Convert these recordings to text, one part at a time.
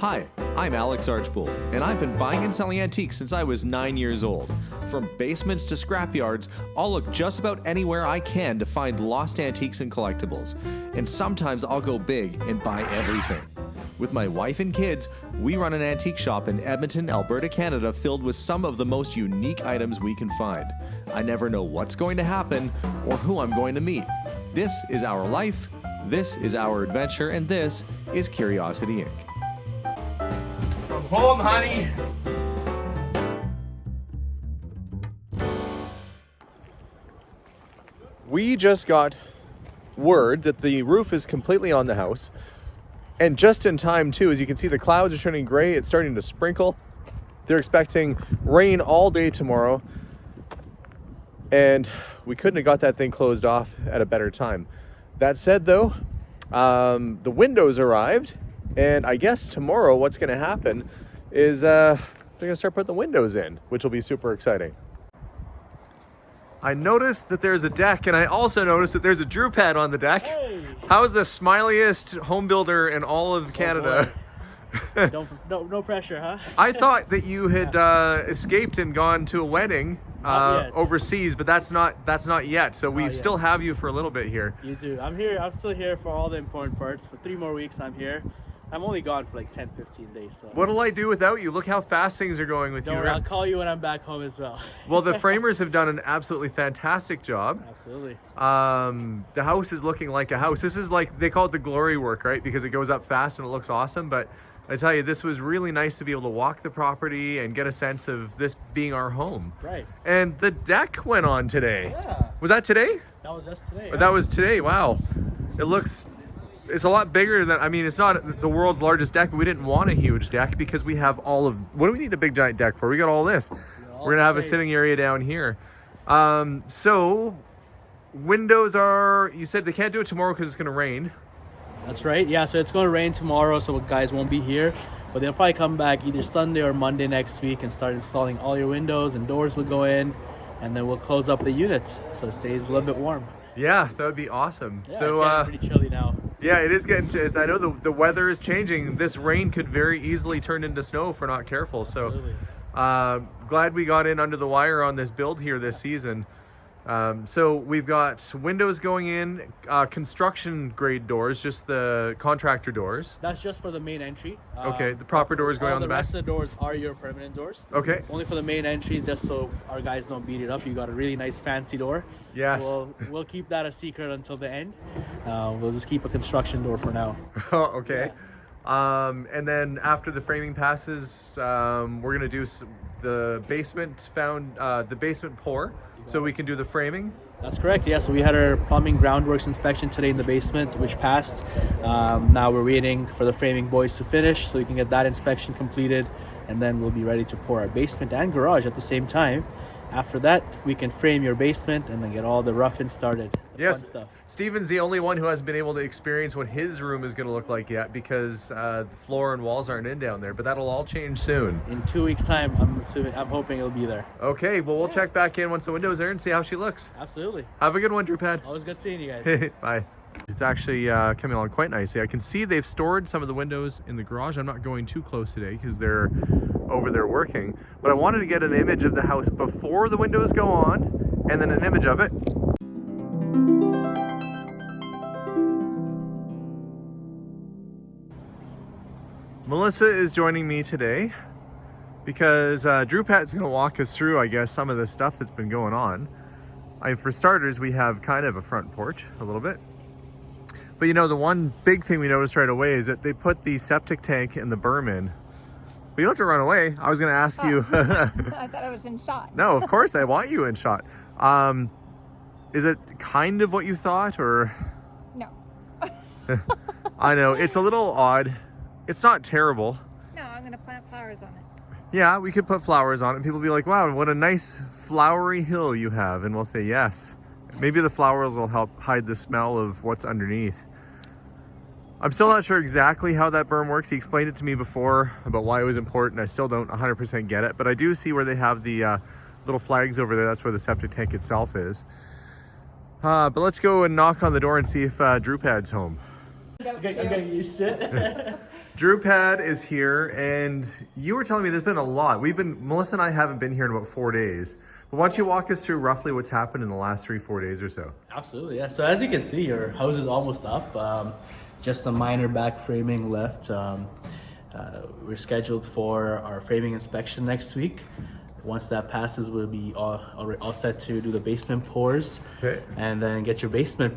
Hi, I'm Alex Archbold, and I've been buying and selling antiques since I was 9 years old. From basements to scrapyards, I'll look just about anywhere I can to find lost antiques and collectibles. And sometimes I'll go big and buy everything. With my wife and kids, we run an antique shop in Edmonton, Alberta, Canada, filled with some of the most unique items we can find. I never know what's going to happen or who I'm going to meet. This is our life, this is our adventure, and this is Curiosity Inc. From home, honey. We just got word that the roof is completely on the house. And just in time too, as you can see, the clouds are turning gray. It's starting to sprinkle. They're expecting rain all day tomorrow. And we couldn't have got that thing closed off at a better time. That said though, the windows arrived. And I guess tomorrow what's going to happen is they're going to start putting the windows in, which will be super exciting. I noticed that there's a deck, and I also noticed that there's a Drew pad on the deck. Hey. How's the smiliest home builder in all of Canada? No pressure, huh? I thought that you had escaped and gone to a wedding overseas, but that's not yet. So we still have you for a little bit here. You do. I'm here. I'm still here for all the important parts. For 3 more weeks, I'm here. I'm only gone for like 10, 15 days. So. What'll I do without you? Look how fast things are going with Don't you. worry, I'll call you when I'm back home as well. Well, the framers have done an absolutely fantastic job. Absolutely. The house is looking like a house. This is like, they call it the glory work, right? Because it goes up fast and it looks awesome. But I tell you, this was really nice to be able to walk the property and get a sense of this being our home. Right. And the deck went on today. Yeah. Was that today? That was just today. Or that was today. Wow. It's a lot bigger than, I mean, it's not the world's largest deck, but we didn't want a huge deck because we have all of, what do we need a big giant deck for? We got all this. We're gonna have a sitting area down here. So windows are, you said they can't do it tomorrow because it's gonna rain. That's right. Yeah, so it's going to rain tomorrow, so guys won't be here. But they'll probably come back either Sunday or Monday next week and start installing all your windows, and doors will go in, and then we'll close up the units so it stays a little bit warm. Yeah, that would be awesome. Yeah, So it's getting pretty chilly now. yeah, it is getting to, I know the weather is changing. This rain could very easily turn into snow if we're not careful. So glad we got in under the wire on this build here this season. So we've got windows going in, construction grade doors, just the contractor doors. That's just for the main entry. Okay, the proper doors going on the back. The rest of the doors are your permanent doors. Okay. Only for the main entries, just so our guys don't beat it up. You got a really nice fancy door. Yes. So we'll keep that a secret until the end. We'll just keep a construction door for now. Okay. Yeah. And then after the framing passes, we're gonna do the basement pour. So we can do the framing? That's correct, yeah. So we had our plumbing groundworks inspection today in the basement, which passed. Now we're waiting for the framing boys to finish so we can get that inspection completed, and then we'll be ready to pour our basement and garage at the same time. After that, we can frame your basement and then get all the rough-in started. Yes, fun stuff. Steven's the only one who hasn't been able to experience what his room is going to look like yet because the floor and walls aren't in down there, but that'll all change soon. In 2 weeks' time, I'm hoping it'll be there. Okay, well, we'll check back in once the window's there and see how she looks. Absolutely. Have a good one, Drew Pad. Always good seeing you guys. Bye. It's actually coming along quite nicely. I can see they've stored some of the windows in the garage. I'm not going too close today because they're over there working, but I wanted to get an image of the house before the windows go on and then an image of it. Melissa is joining me today because Drew Pat's going to walk us through, I guess, some of the stuff that's been going on. For starters, we have kind of a front porch a little bit. But you know, the one big thing we noticed right away is that they put the septic tank and the berm in. But you don't have to run away. I was going to ask you. I thought I was in shot. No, of course I want you in shot. Is it kind of what you thought, or? No. I know, it's a little odd. It's not terrible. No, I'm going to plant flowers on it. Yeah, we could put flowers on it and people will be like, wow, what a nice flowery hill you have. And we'll say yes. Maybe the flowers will help hide the smell of what's underneath. I'm still not sure exactly how that berm works. He explained it to me before about why it was important. I still don't 100% get it, but I do see where they have the little flags over there. That's where the septic tank itself is. But let's go and knock on the door and see if Drew Pad's home. I'm getting used to it. Drew Pad is here, and you were telling me there's been a lot. Melissa and I haven't been here in about 4 days. But why don't you walk us through roughly what's happened in the last 3-4 days or so? Absolutely, yeah. So as you can see, your house is almost up. Just a minor back framing left. We're scheduled for our framing inspection next week. Once that passes, we'll be all set to do the basement pours, Okay. and then get your basement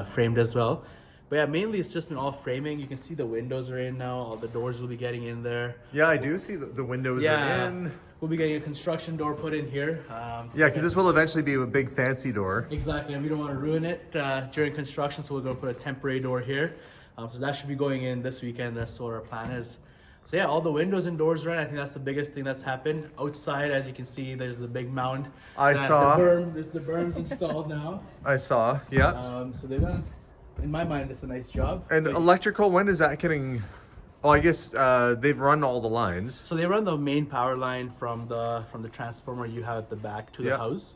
framed as well. But yeah, mainly it's just been all framing. You can see the windows are in now. All the doors will be getting in there. Yeah, I do see the windows are in. We'll be getting a construction door put in here. Yeah, because this will eventually be a big fancy door. Exactly, and we don't want to ruin it during construction, so we're going to put a temporary door here. So that should be going in this weekend. That's what our plan is. So yeah, all the windows and doors are in. I think that's the biggest thing that's happened. Outside, as you can see, there's the big mound. I saw. The berm's installed now. I saw, yeah. So they've done, in my mind, it's a nice job. And so, electrical, when is that getting... Oh, I guess they've run all the lines. So they run the main power line from the transformer you have at the back to the house.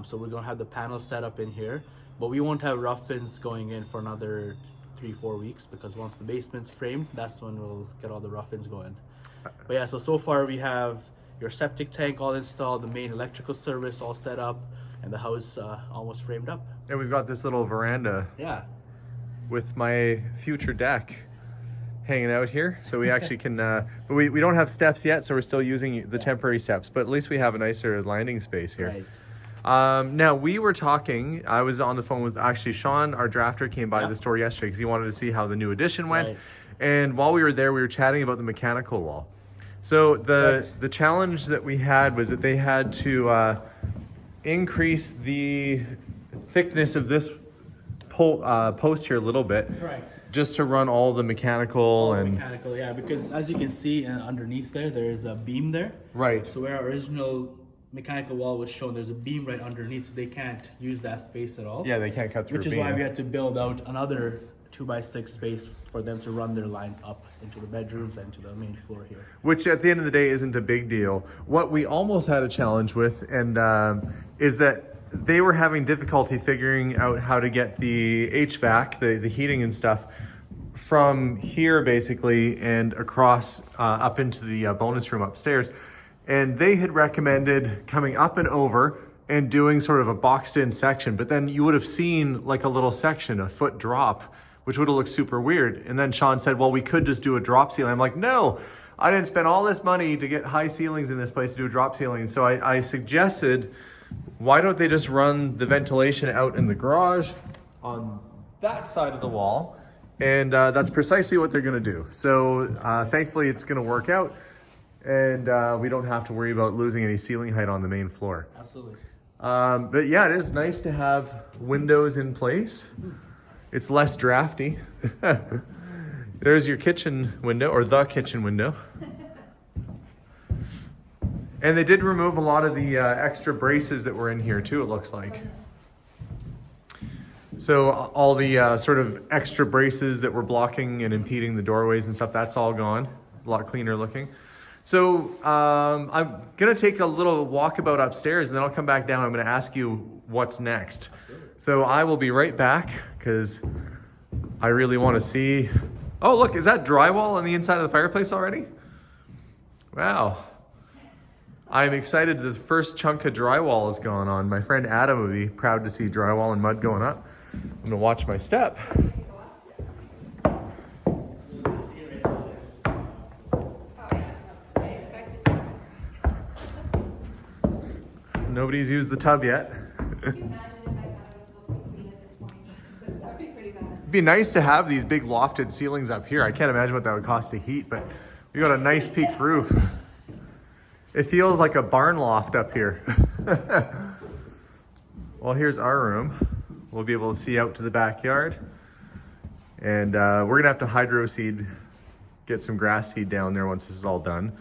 So we're gonna have the panel set up in here, but we won't have rough ins going in for another 3-4 weeks, because once the basement's framed, that's when we'll get all the rough ins going. But yeah, so far we have your septic tank all installed, the main electrical service all set up, and the house almost framed up. And we've got this little veranda Yeah. with my future deck hanging out here, so we actually can but we don't have steps yet, so we're still using the temporary steps, but at least we have a nicer landing space here. Right. Now we were talking, I was on the phone with actually Sean, our drafter, came by the store yesterday because he wanted to see how the new addition went. Right. And while we were there, we were chatting about the mechanical wall. So the challenge that we had was that they had to increase the thickness of this post here a little bit. Correct. Just to run all the mechanical Mechanical, yeah, because as you can see underneath there is a beam there. Right. So where our original mechanical wall was shown, there's a beam right underneath, so they can't use that space at all. Yeah, they can't cut through Which a is beam. why we had to build out another 2x6 space for them to run their lines up into the bedrooms and to the main floor here. Which at the end of the day isn't a big deal. What we almost had a challenge with and is that they were having difficulty figuring out how to get the HVAC, the heating and stuff, from here basically and across up into the bonus room upstairs. And they had recommended coming up and over and doing sort of a boxed in section, but then you would have seen like a little section, a foot drop, which would have looked super weird. And then Sean said, well, we could just do a drop ceiling. I'm like, no, I didn't spend all this money to get high ceilings in this place to do a drop ceiling. So I suggested, why don't they just run the ventilation out in the garage on that side of the wall? And that's precisely what they're gonna do. So thankfully it's gonna work out, and we don't have to worry about losing any ceiling height on the main floor. Absolutely. But yeah, it is nice to have windows in place. It's less drafty. There's your kitchen window, or the kitchen window. And they did remove a lot of the extra braces that were in here too, it looks like. So all the sort of extra braces that were blocking and impeding the doorways and stuff, that's all gone. A lot cleaner looking. So I'm gonna take a little walkabout upstairs and then I'll come back down. I'm gonna ask you what's next. Absolutely. So I will be right back because I really want to see. Oh, look, is that drywall on the inside of the fireplace already? Wow. I'm excited that the first chunk of drywall is going on. My friend Adam would be proud to see drywall and mud going up. I'm gonna watch my step. Nobody's used the tub yet. It'd be nice to have these big lofted ceilings up here. I can't imagine what that would cost to heat, but we got a nice peaked roof. It feels like a barn loft up here. Well, here's our room. We'll be able to see out to the backyard. And we're gonna have to hydro seed, get some grass seed down there once this is all done.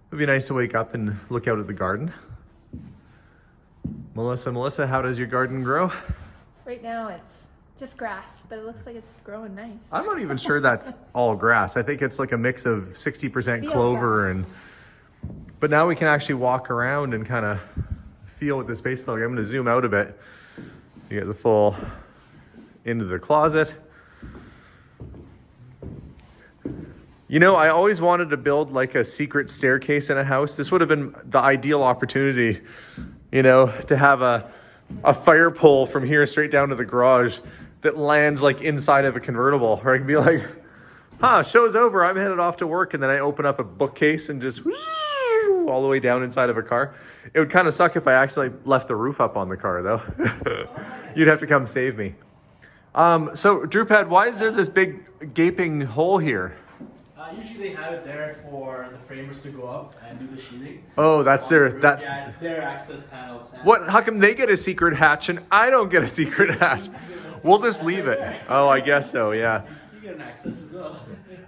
It'd be nice to wake up and look out at the garden. Melissa, how does your garden grow? Right now it's just grass, but it looks like it's growing nice. I'm not even sure that's all grass. I think it's like a mix of 60% Field clover grass. and... But now we can actually walk around and kind of feel what the space is like. I'm going to zoom out a bit. You get the full into the closet. You know, I always wanted to build like a secret staircase in a house. This would have been the ideal opportunity, you know, to have a fire pole from here straight down to the garage that lands like inside of a convertible, where I can be like, show's over, I'm headed off to work, and then I open up a bookcase and just all the way down inside of a car. It would kind of suck if I actually left the roof up on the car, though. You'd have to come save me. So, Drupad, why is there this big gaping hole here? Usually they have it there for the framers to go up and do the sheeting. Oh, that's their their access panels. What? How come they get a secret hatch and I don't get a secret hatch? We'll just leave it. Oh, I guess so. Yeah. You get an access as well.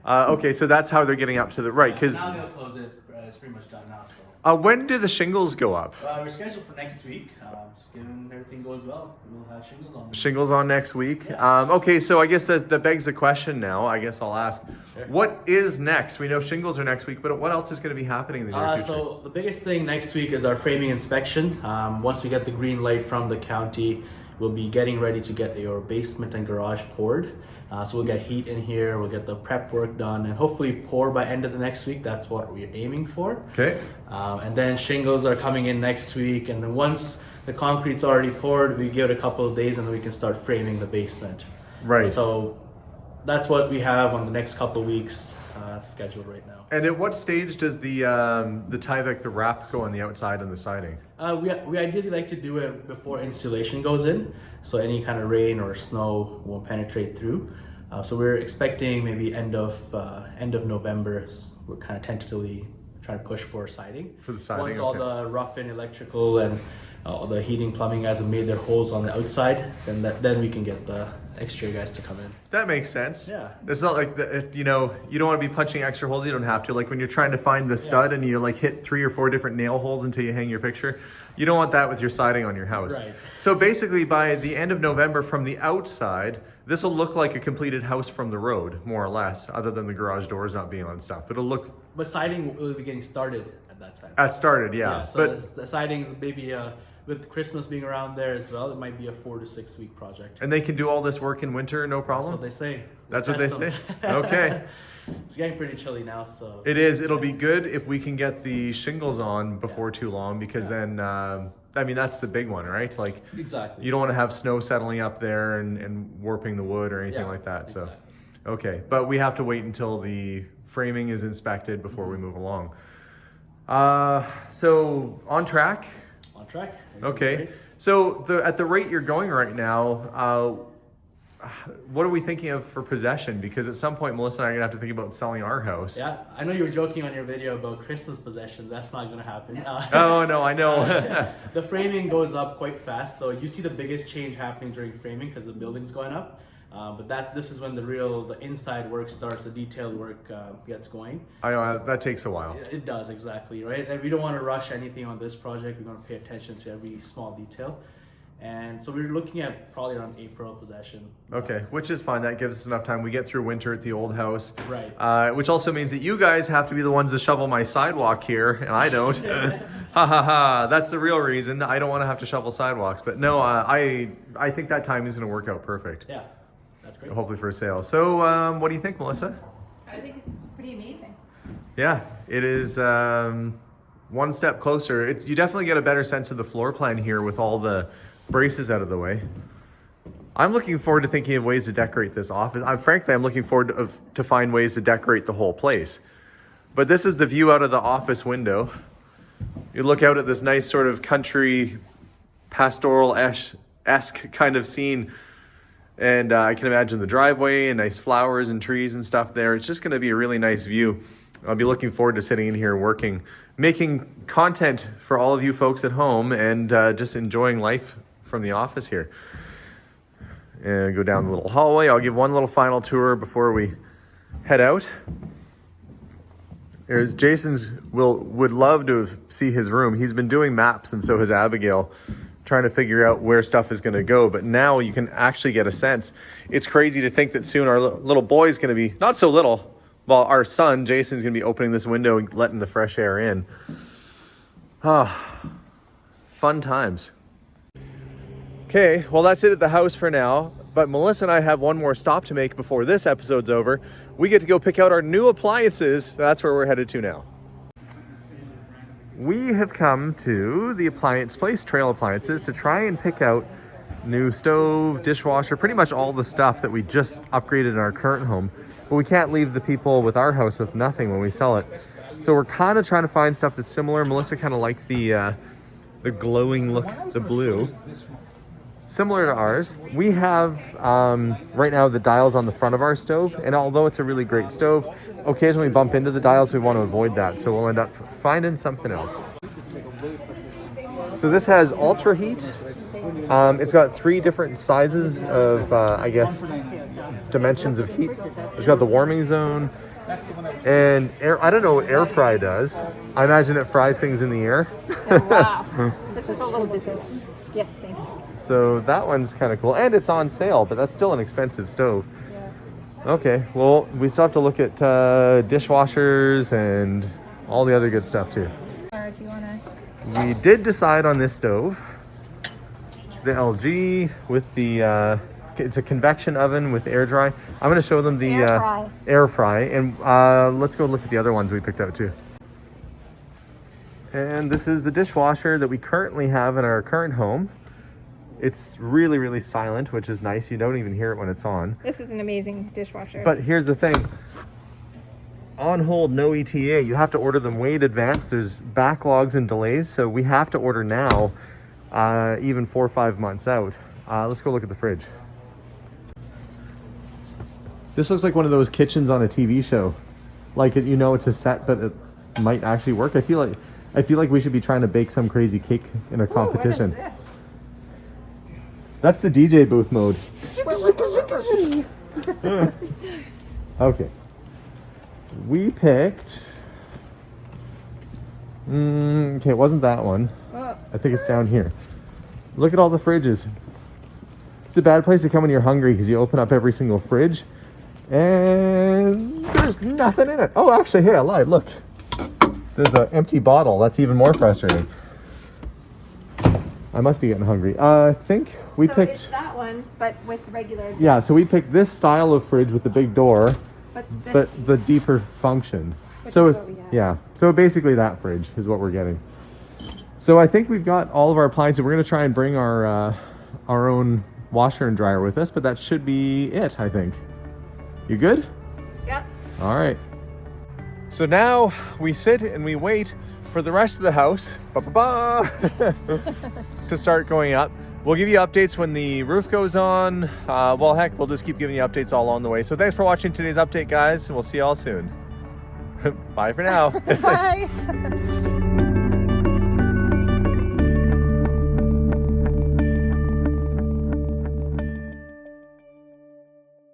Okay, so that's how they're getting up to the right. Because now they'll close it. It's pretty much done now. So. When do the shingles go up? We're scheduled for next week. So given everything goes well, we'll have shingles on. Shingles on next week. Yeah. Okay, so I guess that begs the question now. I guess I'll ask. Sure. What is next? We know shingles are next week, but what else is going to be happening in the near future? So the biggest thing next week is our framing inspection. Once we get the green light from the county, we'll be getting ready to get your basement and garage poured. So we'll get heat in here, we'll get the prep work done, and hopefully pour by end of the next week. That's what we're aiming for. Okay. And then shingles are coming in next week, and then once the concrete's already poured, we give it a couple of days and then we can start framing the basement. Right. So that's what we have on the next couple of weeks scheduled right now. And at what stage does the Tyvek, the wrap, go on the outside and the siding? We ideally like to do it before installation goes in, so any kind of rain or snow won't penetrate through. So we're expecting maybe end of November. We're kind of tentatively trying to push for siding. For the siding. Once all the rough-in electrical and all the heating, plumbing guys have made their holes on the outside, then we can get the exterior guys to come in. That makes sense. Yeah. It's not like, you know, you don't want to be punching extra holes. You don't have to. Like when you're trying to find the stud and you like hit 3 or 4 different nail holes until you hang your picture. You don't want that with your siding on your house. Right. So basically by the end of November from the outside, this will look like a completed house from the road, more or less, other than the garage doors not being on stuff. It'll look... But siding will be getting started at that time. Started, yeah. So but the siding's maybe with Christmas being around there as well, it might be a 4 to 6 week project. And they can do all this work in winter, no problem? That's what they say. That's what they say? Okay. It's getting pretty chilly now, so. It is. It'll be good if we can get the shingles on before too long, because then, I mean, that's the big one, right? Like, exactly. You don't want to have snow settling up there and warping the wood or anything like that. So, okay. But we have to wait until the framing is inspected before we move along. So, on track? On track. Okay. Great. So, at the rate you're going right now, what are we thinking of for possession? Because at some point, Melissa and I are going to have to think about selling our house. Yeah, I know you were joking on your video about Christmas possession. That's not going to happen. Oh, no, I know. The framing goes up quite fast. So you see the biggest change happening during framing because the building's going up. But this is when the inside work starts, the detailed work gets going. I know, that takes a while. It does, exactly, right? And we don't want to rush anything on this project. We're going to pay attention to every small detail. And so we're looking at probably around April possession. Okay, which is fine. That gives us enough time. We get through winter at the old house. Right. Which also means that you guys have to be the ones that shovel my sidewalk here, and I don't. Ha ha ha. That's the real reason. I don't want to have to shovel sidewalks. But no, I think that time is going to work out perfect. Yeah, that's great. Hopefully for a sale. So what do you think, Melissa? I think it's pretty amazing. Yeah, it is one step closer. You definitely get a better sense of the floor plan here with all the braces out of the way. I'm looking forward to thinking of ways to decorate this office. Frankly, I'm looking forward to find ways to decorate the whole place. But this is the view out of the office window. You look out at this nice sort of country, pastoral-esque kind of scene. And I can imagine the driveway and nice flowers and trees and stuff there. It's just going to be a really nice view. I'll be looking forward to sitting in here working, making content for all of you folks at home, and just enjoying life from the office here. And go down the little hallway. I'll give one little final tour before we head out. There's Jason's would love to see his room. He's been doing maps, and so has Abigail, trying to figure out where stuff is going to go. But now you can actually get a sense. It's crazy to think that soon our little boy is going to be, not so little, well, our son, Jason's going to be opening this window and letting the fresh air in. Fun times. Okay, well, that's it at the house for now. but Melissa and I have one more stop to make before this episode's over. We get to go pick out our new appliances. That's where we're headed to now. We have come to the appliance place, Trail Appliances, to try and pick out new stove, dishwasher, pretty much all the stuff that we just upgraded in our current home. But we can't leave the people with our house with nothing when we sell it. So we're kind of trying to find stuff that's similar. Melissa kind of liked the glowing look, the blue. Similar to ours. We have, right now, the dials on the front of our stove. And although it's a really great stove, occasionally we bump into the dials. We want to avoid that. So we'll end up finding something else. So this has Ultra Heat. It's got 3 different sizes of, I guess, dimensions of heat. It's got the warming zone. And I don't know what air fry does. I imagine it fries things in the air. Oh, wow. This is a little different. Yes, thank you. So that one's kind of cool. And it's on sale, but that's still an expensive stove. Yeah. Okay, well, we still have to look at dishwashers and all the other good stuff too. Or do you want to? We did decide on this stove. The LG with the, it's a convection oven with air dry. I'm going to show them the air fry. And let's go look at the other ones we picked out too. And this is the dishwasher that we currently have in our current home. It's really, really silent, which is nice. You don't even hear it when it's on. This is an amazing dishwasher. But here's the thing. On hold, no ETA. You have to order them way in advance. There's backlogs and delays, so we have to order now, even 4 or 5 months out. Let's go look at the fridge. This looks like one of those kitchens on a TV show. Like, you know it's a set, but it might actually work. I feel like we should be trying to bake some crazy cake in a competition. What is this? That's the DJ booth mode. Okay. We picked... okay, it wasn't that one. Oh. I think it's down here. Look at all the fridges. It's a bad place to come when you're hungry because you open up every single fridge and there's nothing in it. Oh, actually, hey, I lied. Look. There's an empty bottle. That's even more frustrating. I must be getting hungry. I think we picked... it's that one, but with regular... Yeah, so we picked this style of fridge with the big door, But but the deeper function. Which So is it's, what we have. yeah, so basically that fridge is what we're getting. So I think we've got all of our appliances. We're going to try and bring our own washer and dryer with us, but that should be it, I think. You good? Yep. All right. So now we sit and we wait for the rest of the house to start going up. We'll give you updates when the roof goes on. Well, heck, we'll just keep giving you updates all along the way. So thanks for watching today's update, guys. We'll see you all soon. Bye for now. Bye.